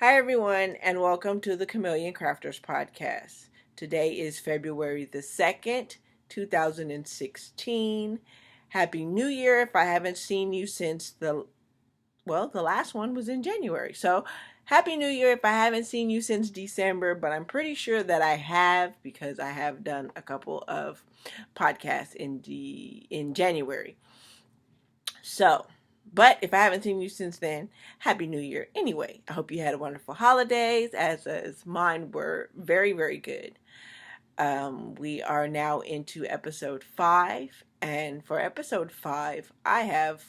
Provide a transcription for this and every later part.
Hi, everyone, and welcome to the Chameleon Crafters podcast. Today is February the 2nd, 2016. Happy New Year if I haven't seen you since the last one was in January. So, Happy New Year if I haven't seen you since December, but I'm pretty sure that I have because I have done a couple of podcasts in January. So, but if I haven't seen you since then, Happy New Year anyway. I hope you had a wonderful holidays, as mine were very, very good. We are now into episode 5, and for episode 5, I have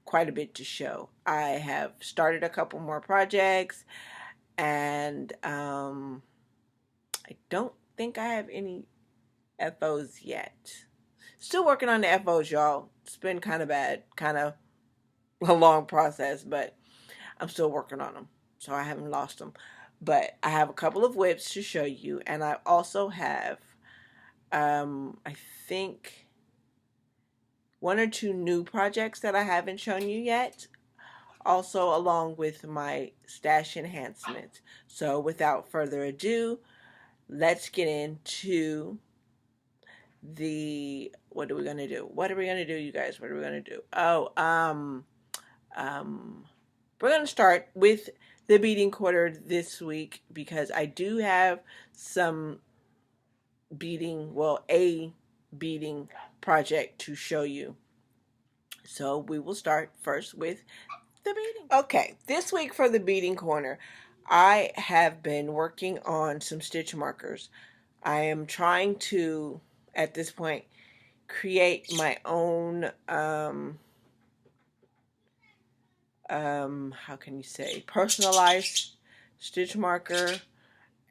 quite a bit to show. I have started a couple more projects, and I don't think I have any FOs yet. Still working on the FOs, y'all. It's been kind of bad, kind of a long process, but I'm still working on them, so I haven't lost them. But I have a couple of whips to show you, and I also have, I think, one or two new projects that I haven't shown you yet, also along with my stash enhancements. So without further ado, let's get into what are we gonna do? What are we gonna do, you guys? What are we gonna do? Um, we're going to start with the beading quarter this week because I do have some a beading project to show you. So we will start first with the beading. Okay, this week for the beading corner, I have been working on some stitch markers. I am trying to, at this point, create my own how can you say, personalized stitch marker,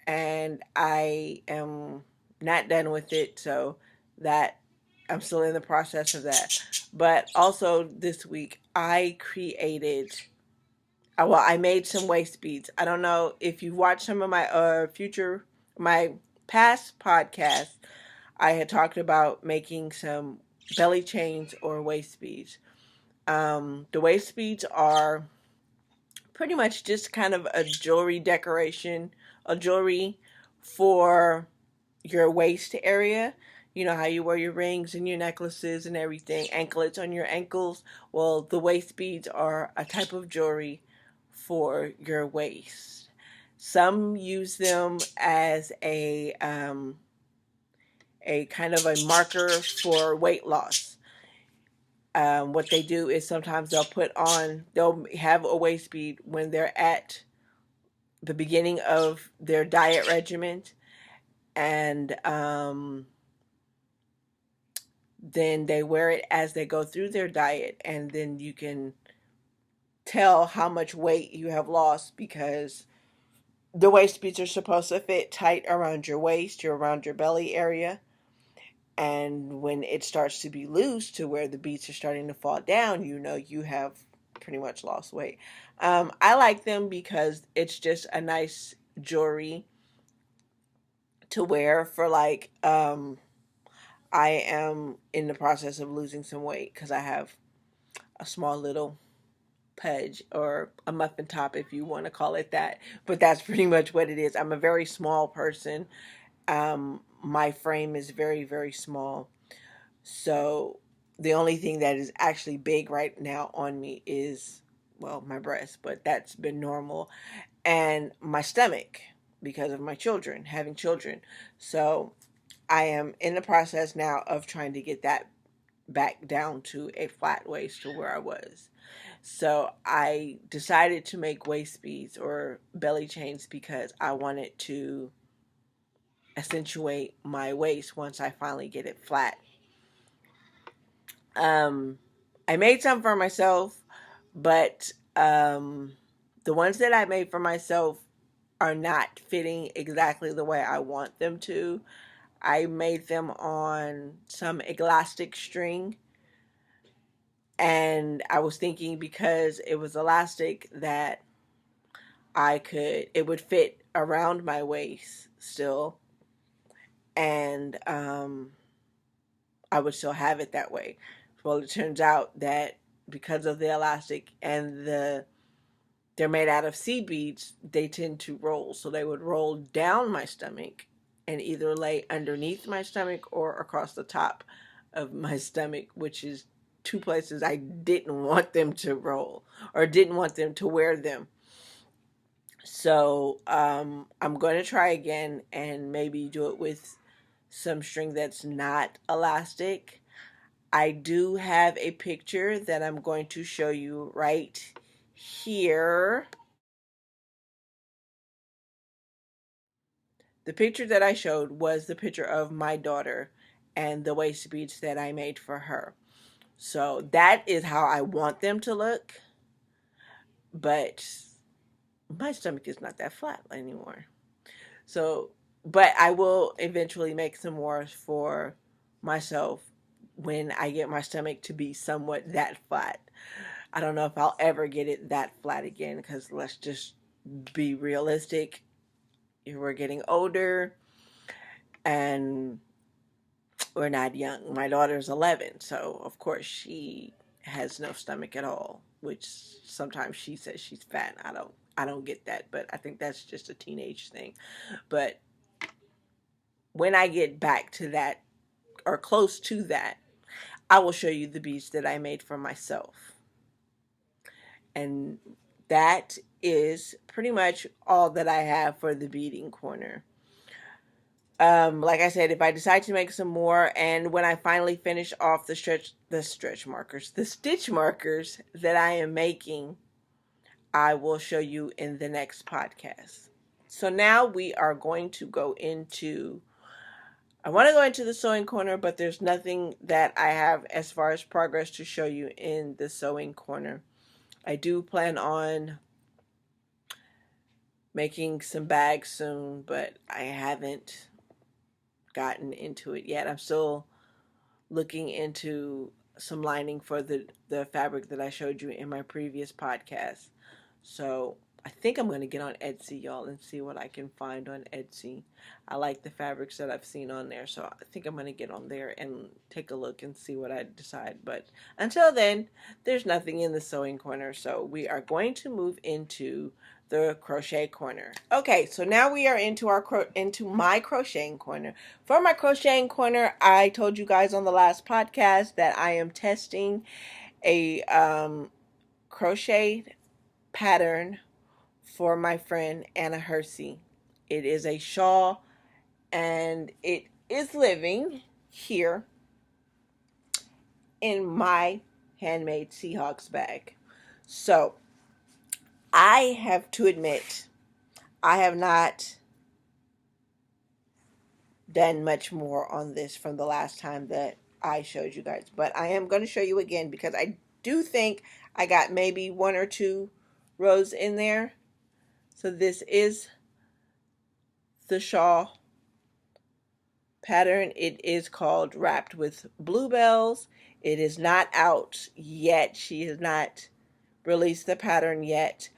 and I am not done with it, so that I'm still in the process of that. But also this week I created I made some waist beads. I don't know if you've watched some of my past podcasts. I had talked about making some belly chains or waist beads. The waist beads are pretty much just kind of a jewelry decoration, a jewelry for your waist area. You know how you wear your rings and your necklaces and everything, anklets on your ankles. Well, the waist beads are a type of jewelry for your waist. Some use them as a kind of a marker for weight loss. What they do is sometimes they'll have a waist bead when they're at the beginning of their diet regimen, and then they wear it as they go through their diet, and then you can tell how much weight you have lost because the waist beads are supposed to fit tight around your waist, around your belly area. And when it starts to be loose to where the beads are starting to fall down, you know you have pretty much lost weight. I like them because it's just a nice jewelry to wear for I am in the process of losing some weight because I have a small little pudge or a muffin top, if you want to call it that. But that's pretty much what it is. I'm a very small person. My frame is very, very small. So the only thing that is actually big right now on me is, well, my breast, but that's been normal, and my stomach because of my children, having children. So I am in the process now of trying to get that back down to a flat waist to where I was. So I decided to make waist beads or belly chains because I wanted to accentuate my waist once I finally get it flat. Um, I made some for myself, but the ones that I made for myself are not fitting exactly the way I want them to. I made them on some elastic string, and I was thinking because it was elastic that it would fit around my waist still, and I would still have it that way. Well, it turns out that because of the elastic and the they're made out of seed beads, they tend to roll. So they would roll down my stomach and either lay underneath my stomach or across the top of my stomach, which is two places I didn't want them to roll or didn't want them to wear them. So I'm going to try again and maybe do it with some string that's not elastic. I do have a picture that I'm going to show you right here. The picture that I showed was the picture of my daughter and the waist beads that I made for her. So that is how I want them to look. But my stomach is not that flat anymore. So, but I will eventually make some more for myself when I get my stomach to be somewhat that flat. I don't know if I'll ever get it that flat again because let's just be realistic. We're getting older and we're not young. My daughter's 11, so of course she has no stomach at all, which sometimes she says she's fat. I don't get that, but I think that's just a teenage thing. But when I get back to that or close to that, I will show you the beads that I made for myself. And that is pretty much all that I have for the beading corner. Like I said, if I decide to make some more, and when I finally finish off the stitch markers that I am making, I will show you in the next podcast. So now we are going to go into, I want to go into the sewing corner, but there's nothing that I have as far as progress to show you in the sewing corner. I do plan on making some bags soon, but I haven't gotten into it yet. I'm still looking into some lining for the fabric that I showed you in my previous podcast. So I think I'm going to get on Etsy, y'all, and see what I can find on Etsy. I like the fabrics that I've seen on there, so I think I'm going to get on there and take a look and see what I decide. But until then, there's nothing in the sewing corner, so we are going to move into the crochet corner. Okay, so now we are into my crocheting corner. For my crocheting corner, I told you guys on the last podcast that I am testing a crochet pattern for my friend Anna Hersey. It is a shawl and it is living here in my handmade Seahawks bag. So I have to admit, I have not done much more on this from the last time that I showed you guys, but I am going to show you again because I do think I got maybe one or two rows in there. So this is the shawl pattern. It is called Wrapped with Bluebells. It is not out yet. She has not released the pattern yet,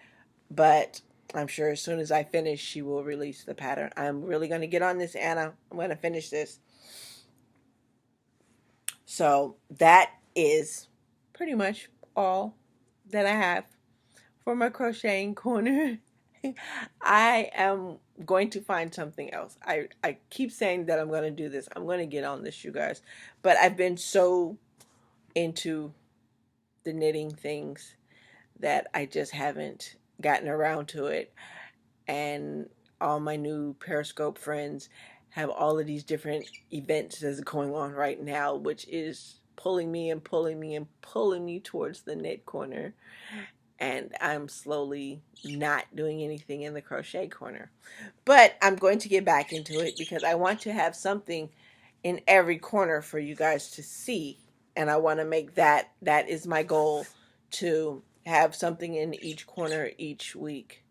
but I'm sure as soon as I finish, she will release the pattern. I'm really going to get on this, Anna. I'm going to finish this. So that is pretty much all that I have for my crocheting corner. I am going to find something else. I keep saying that I'm going to do this. I'm going to get on this, you guys. But I've been so into the knitting things that I just haven't gotten around to it. And all my new Periscope friends have all of these different events that's going on right now, which is pulling me and pulling me and pulling me towards the knit corner. And I'm slowly not doing anything in the crochet corner. But I'm going to get back into it because I want to have something in every corner for you guys to see. And I want to make that is my goal, to have something in each corner each week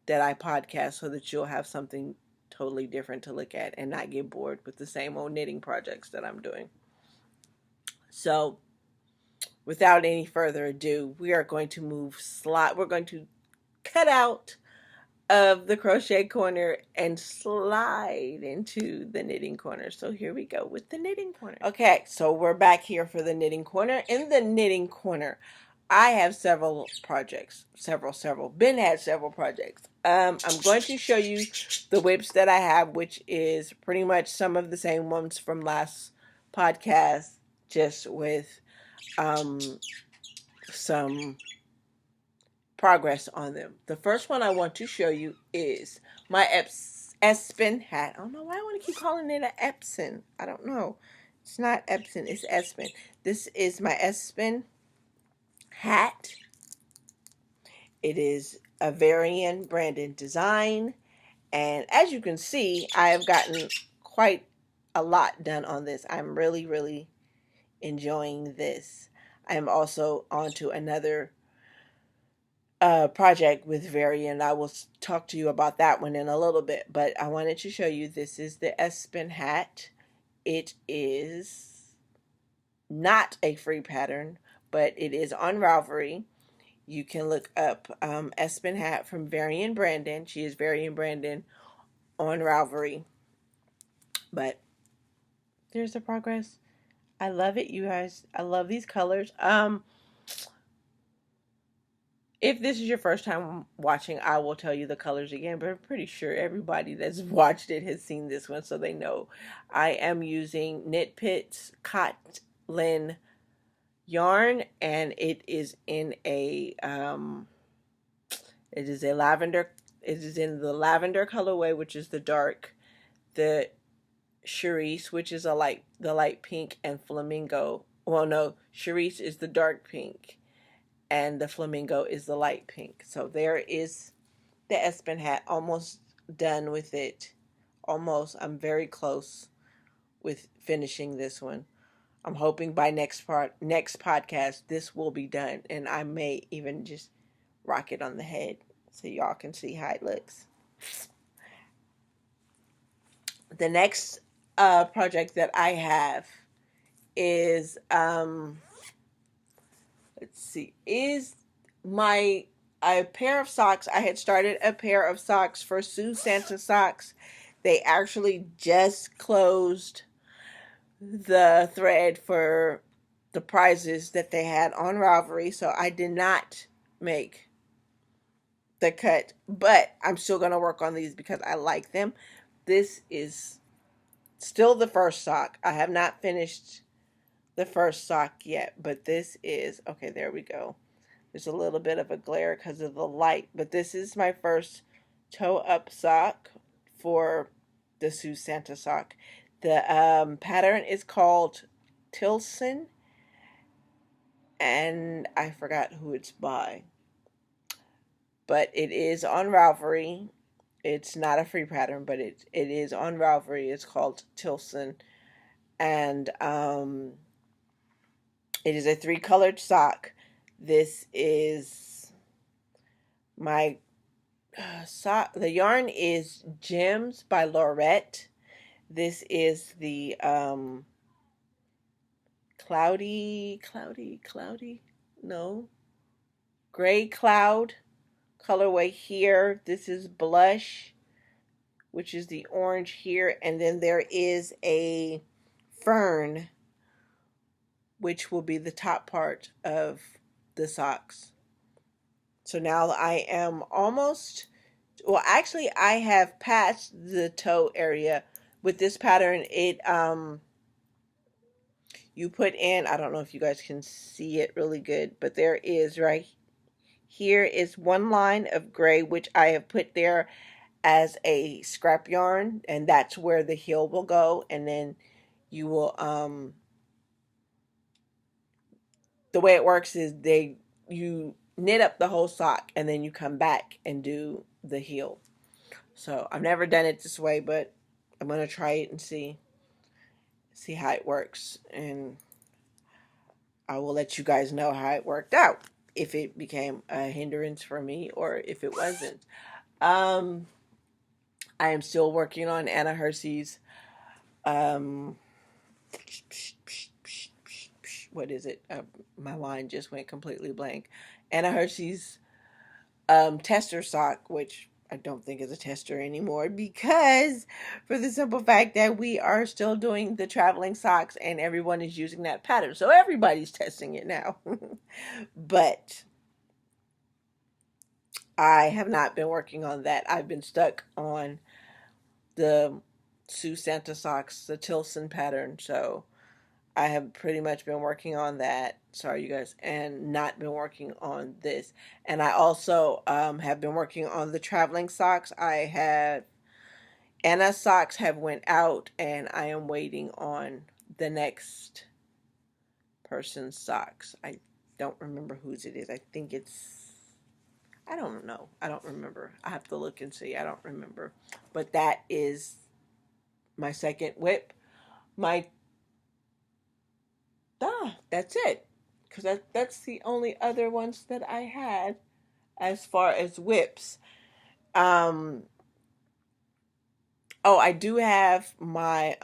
that I podcast, so that you'll have something totally different to look at and not get bored with the same old knitting projects that I'm doing. So without any further ado, we are going to we're going to cut out of the crochet corner and slide into the knitting corner. So here we go with the knitting corner. Okay, so we're back here for the knitting corner. In the knitting corner, I have several projects. Several. Ben had several projects. I'm going to show you the whips that I have, which is pretty much some of the same ones from last podcast, just with um, some progress on them. The first one I want to show you is my Espen hat. I don't know why I want to keep calling it an Epson. I don't know. It's not Epson, it's Espen. This is my Espen hat. It is a Varian branded design. And as you can see, I have gotten quite a lot done on this. I'm really enjoying this. I am also on to another project with Varian. I will talk to you about that one in a little bit. But I wanted to show you, this is the Espen hat. It is not a free pattern, but it is on Ravelry. You can look up Espen hat from Varian Brandon. She is Varian Brandon on Ravelry. But there's the progress. I love it, you guys. I love these colors. If this is your first time watching, I will tell you the colors again, but I'm pretty sure everybody that's watched it has seen this one, so they know. I am using Knit Pit's Cotton yarn, and it is in a it is in the lavender colorway, which is the dark, the Charisse, which is the light pink, and flamingo. Well, no, Charisse is the dark pink, and the flamingo is the light pink. So there is the Espen hat. Almost done with it. Almost. I'm very close with finishing this one. I'm hoping by next podcast this will be done, and I may even just rock it on the head so y'all can see how it looks. The next project that I have is let's see, is my a pair of socks. I had started a pair of socks for Sue Santa Socks. They actually just closed the thread for the prizes that they had on Ravelry, so I did not make the cut, but I'm still going to work on these because I like them. This is still the first sock. I have not finished the first sock yet, but this is, okay, there we go. There's a little bit of a glare because of the light, but this is my first toe up sock for the Sue Santa sock. The pattern is called Tilson, and I forgot who it's by, but it is on Ravelry. It's not a free pattern, but it is on Ravelry. It's called Tilson, and it is a 3-colored sock. This is my sock. The yarn is Gems by Laurette. This is the gray cloud colorway here. This is Blush, which is the orange here, and then there is a Fern, which will be the top part of the socks. So now I am almost, well, actually I have passed the toe area. With this pattern, it you put in, I don't know if you guys can see it really good, but there is right here is one line of gray, which I have put there as a scrap yarn, and that's where the heel will go. And then you will the way it works is you knit up the whole sock, and then you come back and do the heel. So I've never done it this way, but I'm gonna try it and see how it works, and I will let you guys know how it worked out, if it became a hindrance for me or if it wasn't. I am still working on Anna Hersey's what is it? My line just went completely blank. Anna Hersey's tester sock, which I don't think is a tester anymore, because for the simple fact that we are still doing the traveling socks and everyone is using that pattern. So everybody's testing it now. But I have not been working on that. I've been stuck on the Sioux Santa socks, the Tilson pattern. So I have pretty much been working on that. Sorry, you guys, and not been working on this. And I also have been working on the traveling socks. I had Anna's socks have went out, and I am waiting on the next person's socks. I don't remember whose it is. I think it's, I don't know. I don't remember. I have to look and see. I don't remember. But that is my second whip. My that's it. Because that's the only other ones that I had as far as whips. Um, oh, I do have my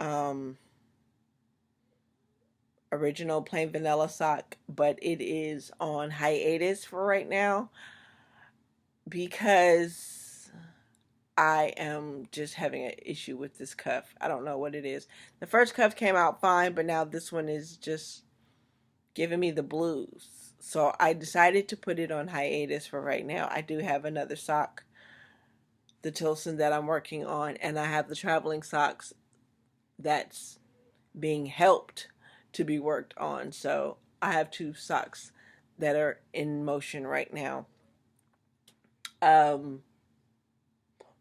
original plain vanilla sock, but it is on hiatus for right now because I am just having an issue with this cuff. I don't know what it is. The first cuff came out fine, but now this one is just giving me the blues. So I decided to put it on hiatus for right now. I do have another sock, the Tilson, that I'm working on, and I have the traveling socks that's being helped to be worked on. So I have two socks that are in motion right now. Um,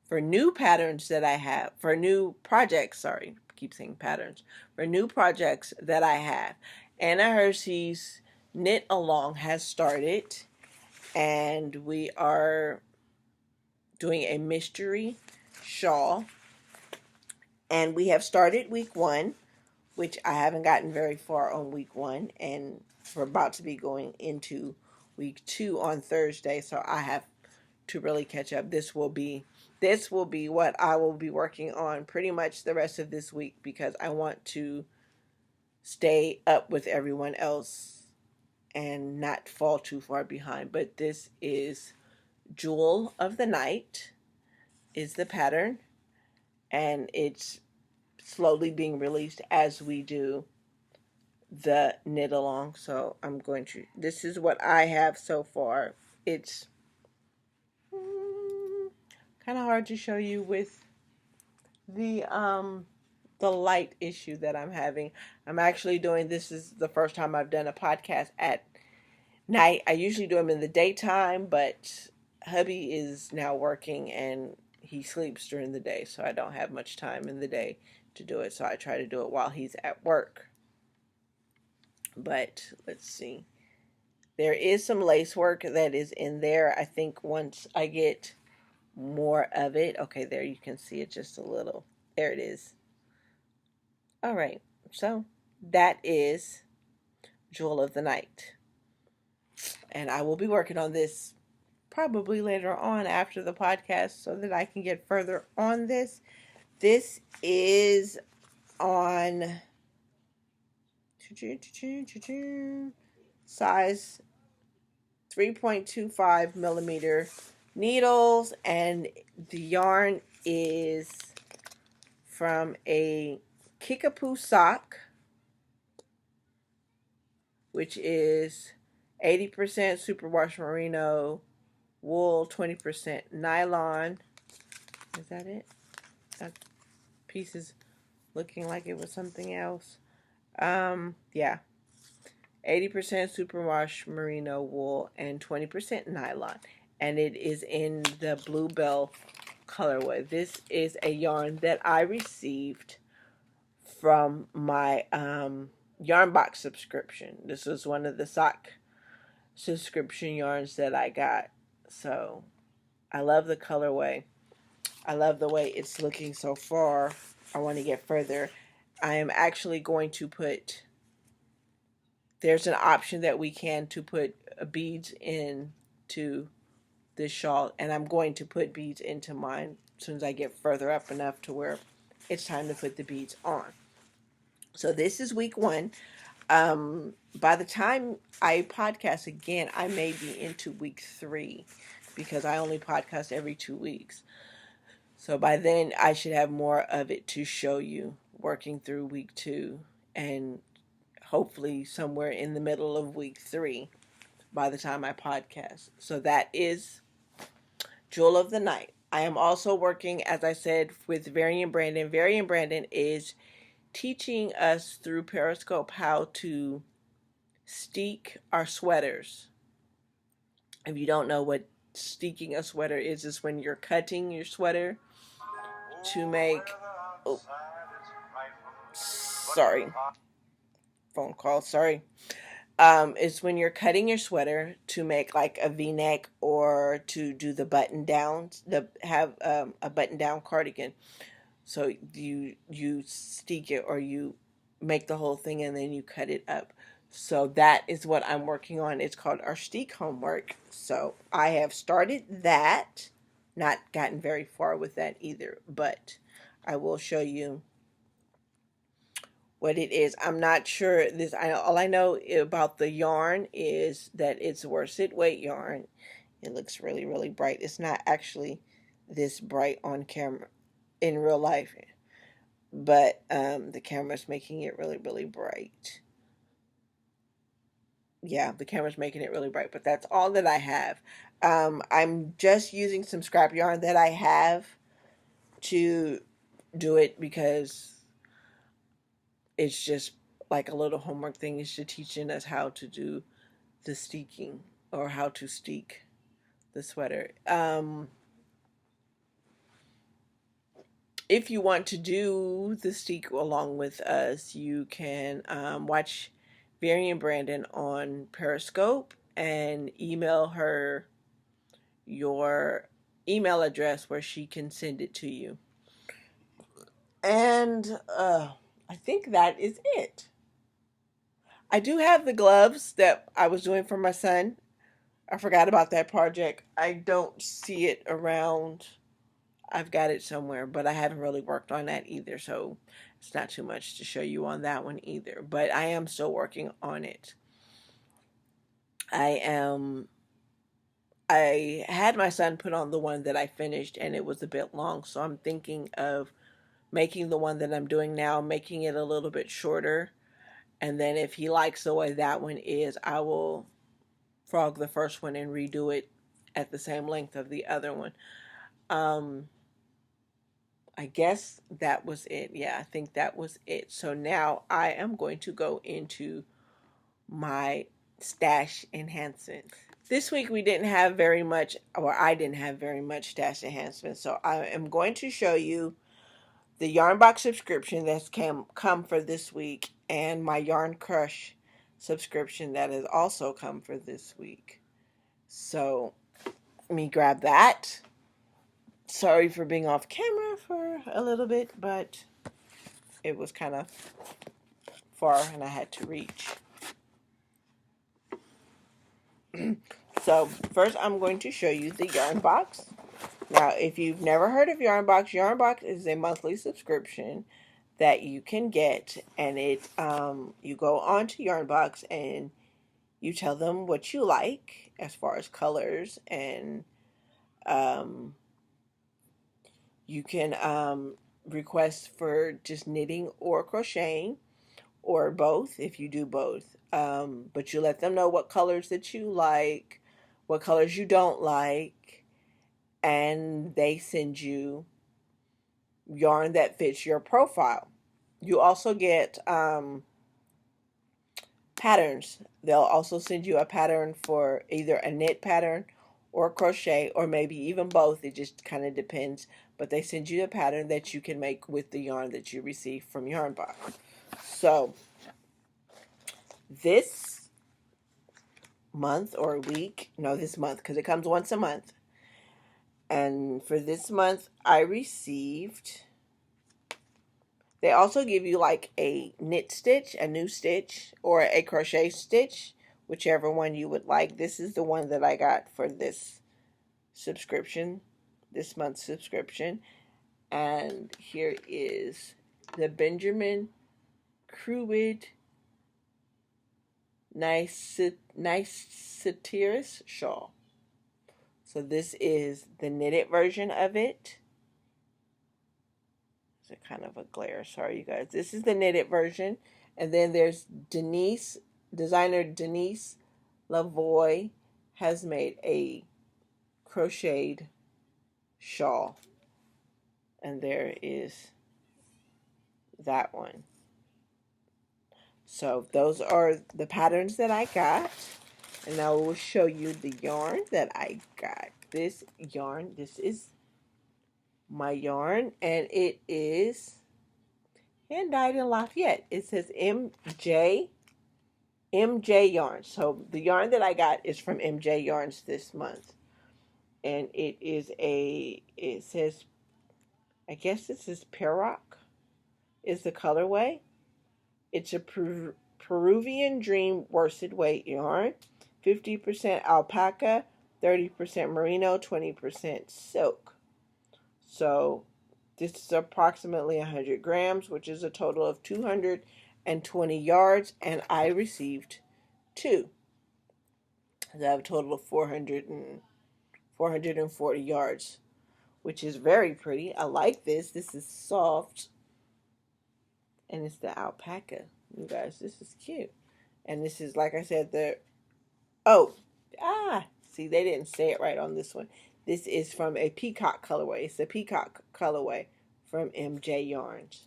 for new patterns that I have, for new projects, sorry, I keep saying patterns, for new projects that I have, Anna Hersey's Knit Along has started, and we are doing a mystery shawl, and we have started week 1, which I haven't gotten very far on week 1, and we're about to be going into week 2 on Thursday, so I have to really catch up. This will be what I will be working on pretty much the rest of this week, because I want to stay up with everyone else and not fall too far behind. But this is Jewel of the Night is the pattern, and it's slowly being released as we do the knit along. So I'm going to, this is what I have so far. It's kind of hard to show you with the light issue that I'm having. I'm actually doing, this is the first time I've done a podcast at night. I usually do them in the daytime, but hubby is now working and he sleeps during the day, so I don't have much time in the day to do it. So I try to do it while he's at work. But let's see. There is some lace work that is in there. I think once I get more of it. Okay, there you can see it just a little. There it is. All right. So that is Jewel of the Night. And I will be working on this probably later on after the podcast so that I can get further on this. This is on size 3.25 millimeter needles, and the yarn is from a Kickapoo sock, which is 80% superwash merino wool, 20% nylon. Is that it? That piece is looking like it was something else. Yeah. 80% superwash merino wool and 20% nylon. And it is in the Bluebell colorway. This is a yarn that I received from my yarn box subscription. This was one of the sock subscription yarns that I got. So I love the colorway. I love the way it's looking so far. I want to get further. I am actually going to put, there's an option that we can to put beads into this shawl, and I'm going to put beads into mine as soon as I get further up enough to where it's time to put the beads on. So this is week 1. By the time I podcast again, I may be into week 3. because I only podcast every 2 weeks. So by then, I should have more of it to show you working through week 2 and hopefully somewhere in the middle of week 3 by the time I podcast. So that is Jewel of the Night. I am also working, as I said, with Varian Brandon. Varian Brandon is teaching us through Periscope how to steek our sweaters. If you don't know what steeking a sweater is, it's when you're cutting your sweater to make. Oh, sorry. Phone call. Sorry. It's when you're cutting your sweater to make like a V-neck or to do the button downs, have a button down cardigan. So you steek it or you make the whole thing and then you cut it up. So that is what I'm working on. It's called our steek homework. So I have started that. Not gotten very far with that either, but I will show you what it is. I'm not sure this. All I know about the yarn is that it's worsted weight yarn. It looks really, really bright. It's not actually this bright on camera in real life, but the camera's making it really, really bright. Yeah, the camera's making it really bright, but that's all that I have. I'm just using some scrap yarn that I have to do it because it's just like a little homework thing. It's just teaching us how to do the steeking or how to steek the sweater. If you want to do the steek along with us, you can watch Varian Brandon on Periscope and email her your email address where she can send it to you. And I think that is it. I do have the gloves that I was doing for my son. I forgot about that project. I don't see it around. I've got it somewhere, but I haven't really worked on that either, so it's not too much to show you on that one either. But I am still working on it. I had my son put on the one that I finished, and it was a bit long, so I'm thinking of making the one that I'm doing now, making it a little bit shorter. And then if he likes the way that one is, I will frog the first one and redo it at the same length of the other one. I guess that was it. Yeah, I think that was it. So now I am going to go into my stash enhancements. This week we didn't have very much, or I didn't have very much stash enhancements. So I am going to show you the Yarn Box subscription that's come for this week and my Yarn Crush subscription that has also come for this week. So let me grab that. Sorry for being off camera for a little bit, but it was kind of far and I had to reach. So first I'm going to show you the Yarn Box. Now, if you've never heard of Yarn Box is a monthly subscription that you can get, and it you go on to Yarn Box and you tell them what you like as far as colors, and you can request for just knitting or crocheting or both if you do both. But you let them know what colors that you like, what colors you don't like, and they send you yarn that fits your profile. You also get patterns. They'll also send you a pattern for either a knit pattern or crochet, or maybe even both. It just kind of depends. But they send you a pattern that you can make with the yarn that you receive from Yarn Box. So this month or week, no, this month, because it comes once a month. And for this month, I received, they also give you like a knit stitch, a new stitch, or a crochet stitch, whichever one you would like. This is the one that I got for this subscription, this month's subscription. And here is the Benjamin Crewed Nice Satiris shawl. So this is the knitted version of it. It's a kind of a glare. Sorry, you guys. This is the knitted version. And then there's designer Denise Lavoie has made a crocheted shawl. And there is that one. So those are the patterns that I got. And I will show you the yarn that I got. This yarn, this is my yarn, and it is hand dyed in Lafayette. It says MJ yarn. So the yarn that I got is from MJ Yarns this month. And it says, I guess this is Peroc is the colorway. It's a Peruvian Dream worsted weight yarn. 50% alpaca, 30% merino, 20% silk. So this is approximately 100 grams, which is a total of 220 yards, and I received 2. I have a total of 440 yards, which is very pretty. I like this. This is soft, and it's the alpaca. You guys, this is cute. And this is, like I said, see, they didn't say it right on this one. This is from a peacock colorway. It's a peacock colorway from MJ Yarns.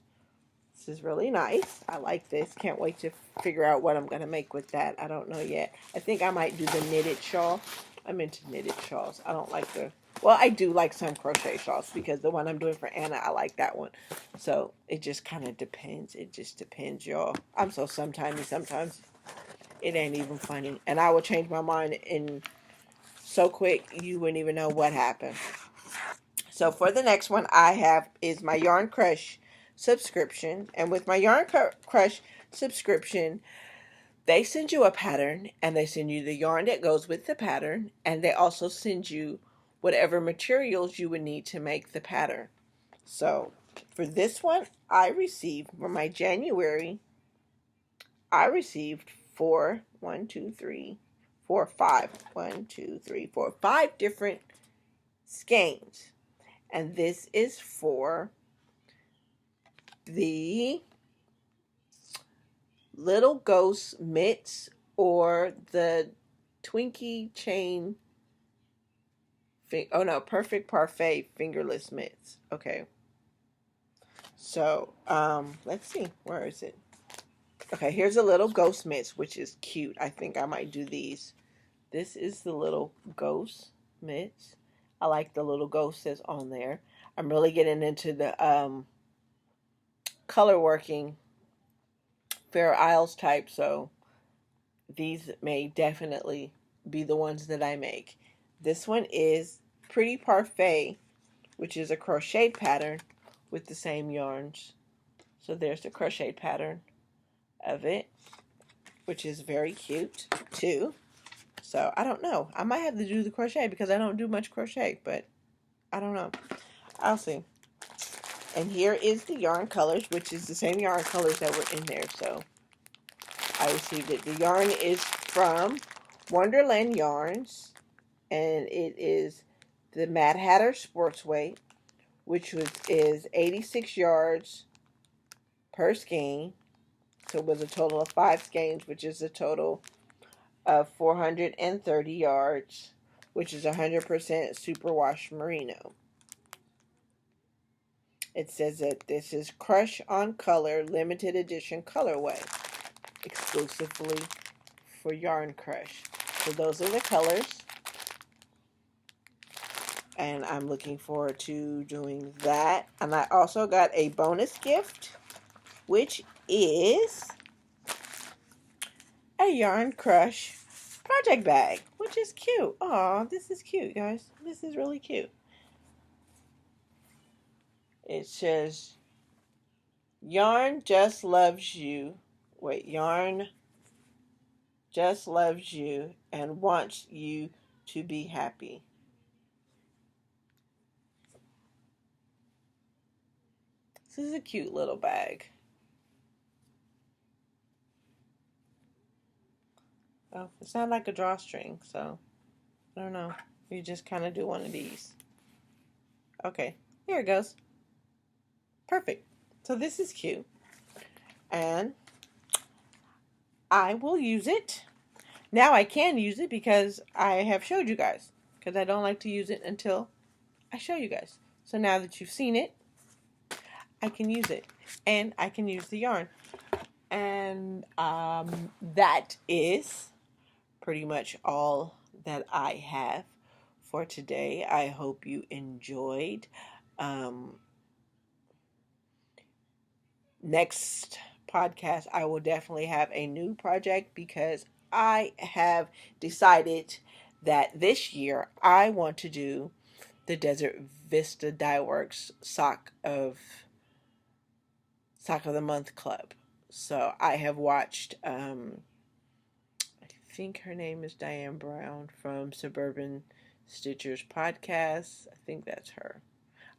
This is really nice. I like this. Can't wait to figure out what I'm going to make with that. I don't know yet. I think I might do the knitted shawl. I'm into knitted shawls. I don't like well, I do like some crochet shawls because the one I'm doing for Anna, I like that one. So it just kind of depends. It just depends, y'all. I'm so sometimes it ain't even funny. And I will change my mind in so quick you wouldn't even know what happened. So for the next one I have is my Yarn Crush subscription. And with my Yarn Crush subscription, they send you a pattern and they send you the yarn that goes with the pattern, and they also send you whatever materials you would need to make the pattern. So for this one, I received for my January, I received 5 different skeins. And this is for the Little Ghost mitts or the Twinkie chain, Perfect Parfait fingerless mitts. Okay. So, let's see. Where is it? Okay, here's a Little Ghost mitts, which is cute. I think I might do these. This is the Little Ghost mitts. I like the little ghost that's on there. I'm really getting into the color working Fair Isles type, so these may definitely be the ones that I make. This one is Pretty Parfait, which is a crochet pattern with the same yarns. So there's the crochet pattern of it, which is very cute too. So I don't know. I might have to do the crochet because I don't do much crochet, but I don't know. I'll see. And here is the yarn colors, which is the same yarn colors that were in there. So I received it. The yarn is from Wonderland Yarns, and it is the Mad Hatter Sports Weight, which is 86 yards per skein. So it was a total of 5 skeins, which is a total of 430 yards, which is 100% superwash merino. It says that this is Crush on Color limited edition colorway, exclusively for Yarn Crush. So those are the colors, and I'm looking forward to doing that. And I also got a bonus gift, which is a Yarn Crush project bag, which is cute. Aw, this is cute, guys. This is really cute. It says, Yarn just loves you. Wait, Yarn just loves you and wants you to be happy. This is a cute little bag. Oh, it's not like a drawstring, so I don't know. You just kind of do one of these. Okay, here it goes. Perfect. So this is cute. And I will use it. Now I can use it because I have showed you guys. Because I don't like to use it until I show you guys. So now that you've seen it, I can use it. And I can use the yarn. And that is pretty much all that I have for today. I hope you enjoyed. Next podcast, I will definitely have a new project because I have decided that this year I want to do the Desert Vista Dye Works Sock of the Month Club. So I have watched, I think her name is Diane Brown from Suburban Stitchers podcast. I think that's her.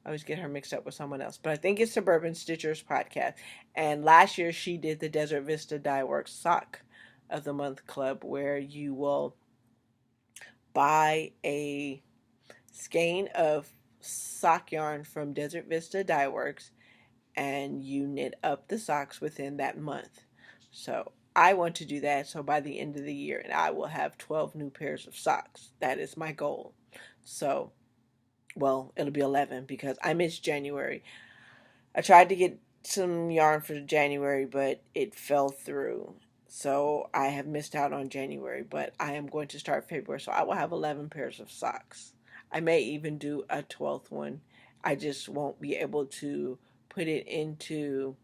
I always get her mixed up with someone else, but I think it's Suburban Stitchers podcast. And last year she did the Desert Vista Dye Works Sock of the Month Club, where you will buy a skein of sock yarn from Desert Vista Dye Works and you knit up the socks within that month. So I want to do that. So by the end of the year, and I will have 12 new pairs of socks. That is my goal. So, well, it'll be 11 because I missed January. I tried to get some yarn for January, but it fell through. So I have missed out on January, but I am going to start February. So I will have 11 pairs of socks. I may even do a 12th one. I just won't be able to put it into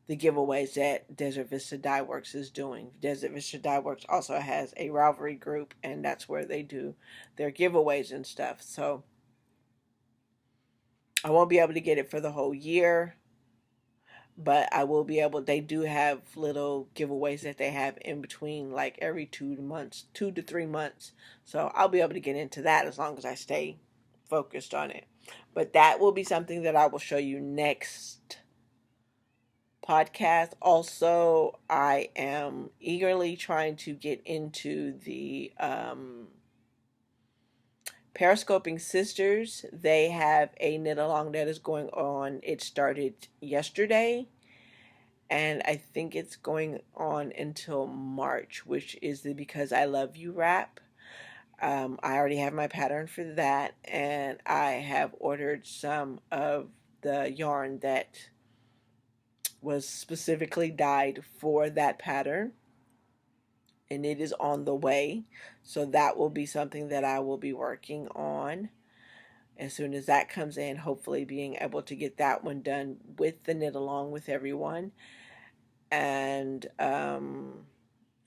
the giveaways that Desert Vista Dye Works is doing. Desert Vista Dye Works also has a Ravelry group, and that's where they do their giveaways and stuff. So I won't be able to get it for the whole year, but I will be able, they do have little giveaways that they have in between, like every 2 to 3 months. So I'll be able to get into that as long as I stay focused on it. But that will be something that I will show you next podcast. Also, I am eagerly trying to get into the Periscoping Sisters. They have a knit along that is going on. It started yesterday, and I think it's going on until March, which is the Because I Love You wrap. I already have my pattern for that, and I have ordered some of the yarn that was specifically dyed for that pattern, and it is on the way. So that will be something that I will be working on as soon as that comes in, hopefully being able to get that one done with the knit along with everyone. And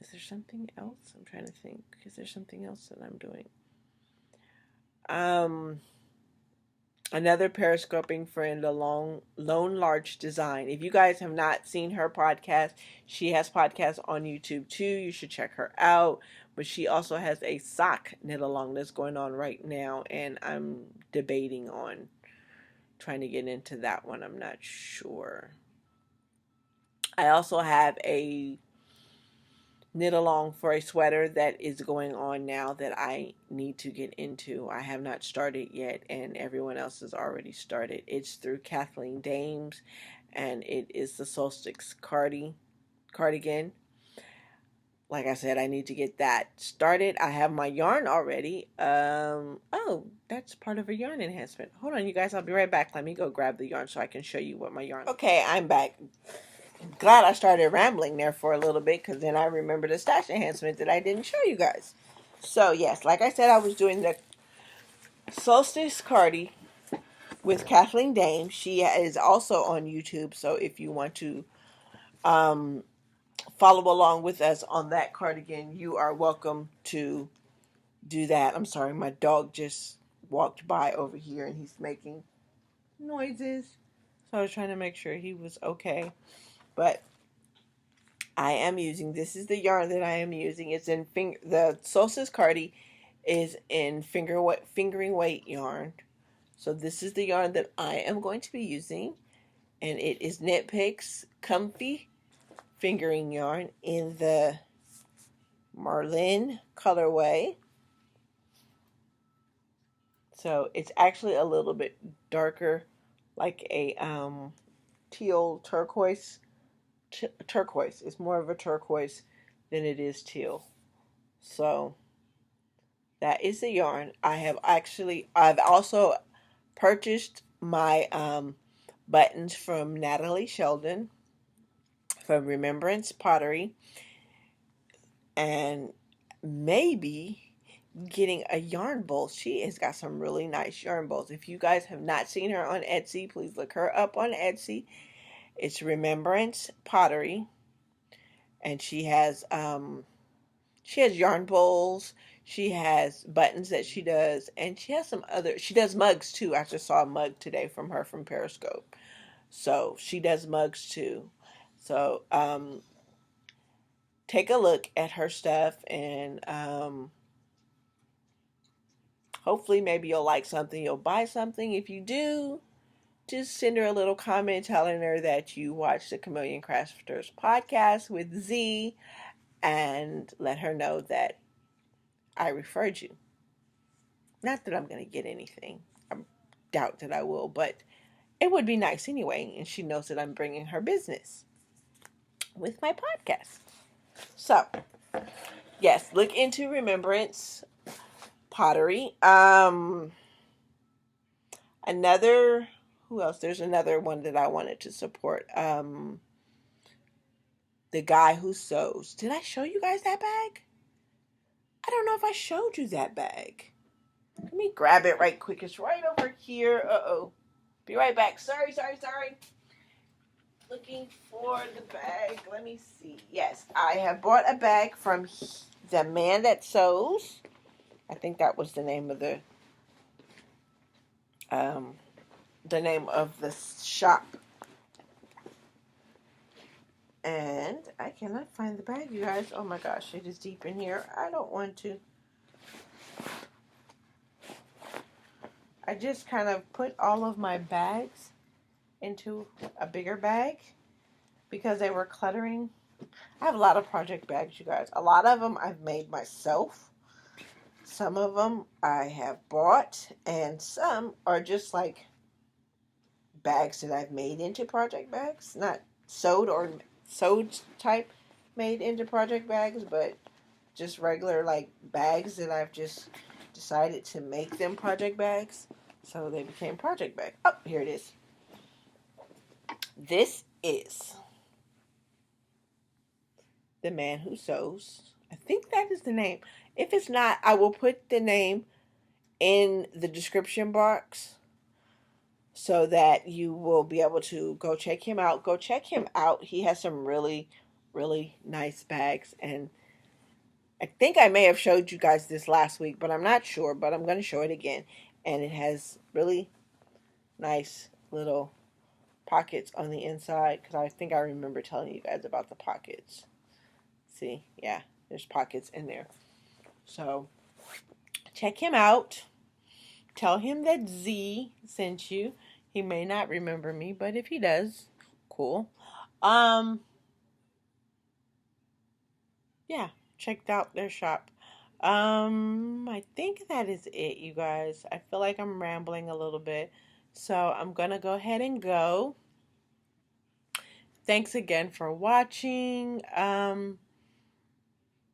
is there something else? I'm trying to think. Is there something else that I'm doing? Another periscoping friend, a Lone Larch Design. If you guys have not seen her podcast, she has podcasts on YouTube too. You should check her out. But she also has a sock knit along that's going on right now, and I'm debating on trying to get into that one. I'm not sure. I also have a knit along for a sweater that is going on now that I need to get into. I have not started yet, and everyone else has already started. It's through Kathleen Dames, and it is the Solstice cardigan. Like I said, I need to get that started. I have my yarn already. Oh, that's part of a yarn enhancement. Hold on, you guys. I'll be right back. Let me go grab the yarn so I can show you what my yarn. Okay, I'm back. Glad I started rambling there for a little bit, because then I remember the stash enhancement that I didn't show you guys. So yes, like I said, I was doing the Solstice Cardi with Kathleen Dame. She is also on YouTube, so if you want to follow along with us on that cardigan, you are welcome to do that. I'm sorry, my dog just walked by over here and he's making noises, so I was trying to make sure he was okay. But I am using, this is the yarn that I am using. It's in the Solstice Cardi is in fingering weight yarn. So this is the yarn that I am going to be using, and it is Knit Picks Comfy Fingering Yarn in the Marlin colorway. So it's actually a little bit darker, like a teal turquoise. Turquoise. It's more of a turquoise than it is teal. So that is the yarn. I've also purchased my buttons from Natalie Sheldon from Remembrance Pottery, and maybe getting a yarn bowl. She has got some really nice yarn bowls. If you guys have not seen her on Etsy, please look her up on Etsy. It's Remembrance Pottery, and she has yarn bowls. She has buttons that she does, and she has some other. She does mugs too. I just saw a mug today from her from Periscope. So she does mugs too. So take a look at her stuff, and hopefully maybe you'll like something. You'll buy something. If you do, just send her a little comment telling her that you watched the Chameleon Crafters podcast with Z, and let her know that I referred you. Not that I'm going to get anything. I doubt that I will, but it would be nice anyway. And she knows that I'm bringing her business with my podcast. So, yes, look into Remembrance Pottery. Another, who else? There's another one that I wanted to support. The Guy Who Sews. Did I show you guys that bag? I don't know if I showed you that bag. Let me grab it right quick. It's right over here. Uh-oh. Be right back. Sorry. Looking for the bag. Let me see. Yes, I have bought a bag from The Man That Sews. I think that was the name of the shop. And I cannot find the bag, you guys. Oh my gosh, it is deep in here. I don't want to. I just kind of put all of my bags into a bigger bag because they were cluttering. I have a lot of project bags, you guys. A lot of them I've made myself. Some of them I have bought, and some are just like bags that I've made into project bags. Not sewed type made into project bags, but just regular like bags that I've just decided to make them project bags. So they became project bags. Oh, here it is. This is The Man Who Sews. I think that is the name. If it's not, I will put the name in the description box so that you will be able to go check him out. Go check him out. He has some really, really nice bags. And I think I may have showed you guys this last week, but I'm not sure. But I'm going to show it again. And it has really nice little pockets on the inside, because I think I remember telling you guys about the pockets. See, yeah, there's pockets in there. So check him out. Tell him that Z sent you. He may not remember me, but if he does, cool. Yeah, checked out their shop. I think that is it, you guys. I feel like I'm rambling a little bit, so I'm gonna go ahead and go. Thanks again for watching.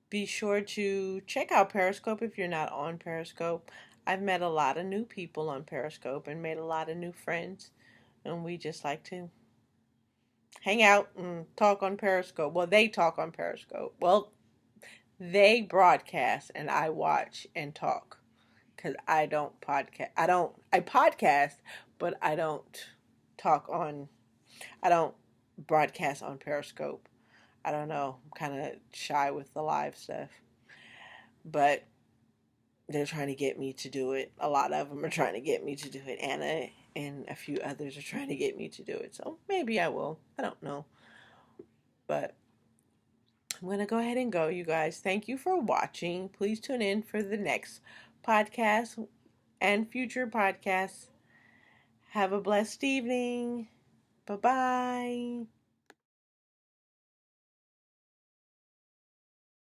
Be sure to check out Periscope if you're not on Periscope. I've met a lot of new people on Periscope and made a lot of new friends, and we just like to hang out and talk on Periscope. Well, they talk on Periscope. Well, they broadcast and I watch and talk, because I don't podcast. I podcast, but I don't I don't broadcast on Periscope. I don't know. I'm kind of shy with the live stuff. But they're trying to get me to do it. A lot of them are trying to get me to do it. Anna and a few others are trying to get me to do it. So maybe I will. I don't know. But I'm going to go ahead and go, you guys. Thank you for watching. Please tune in for the next podcast and future podcasts. Have a blessed evening. Bye-bye.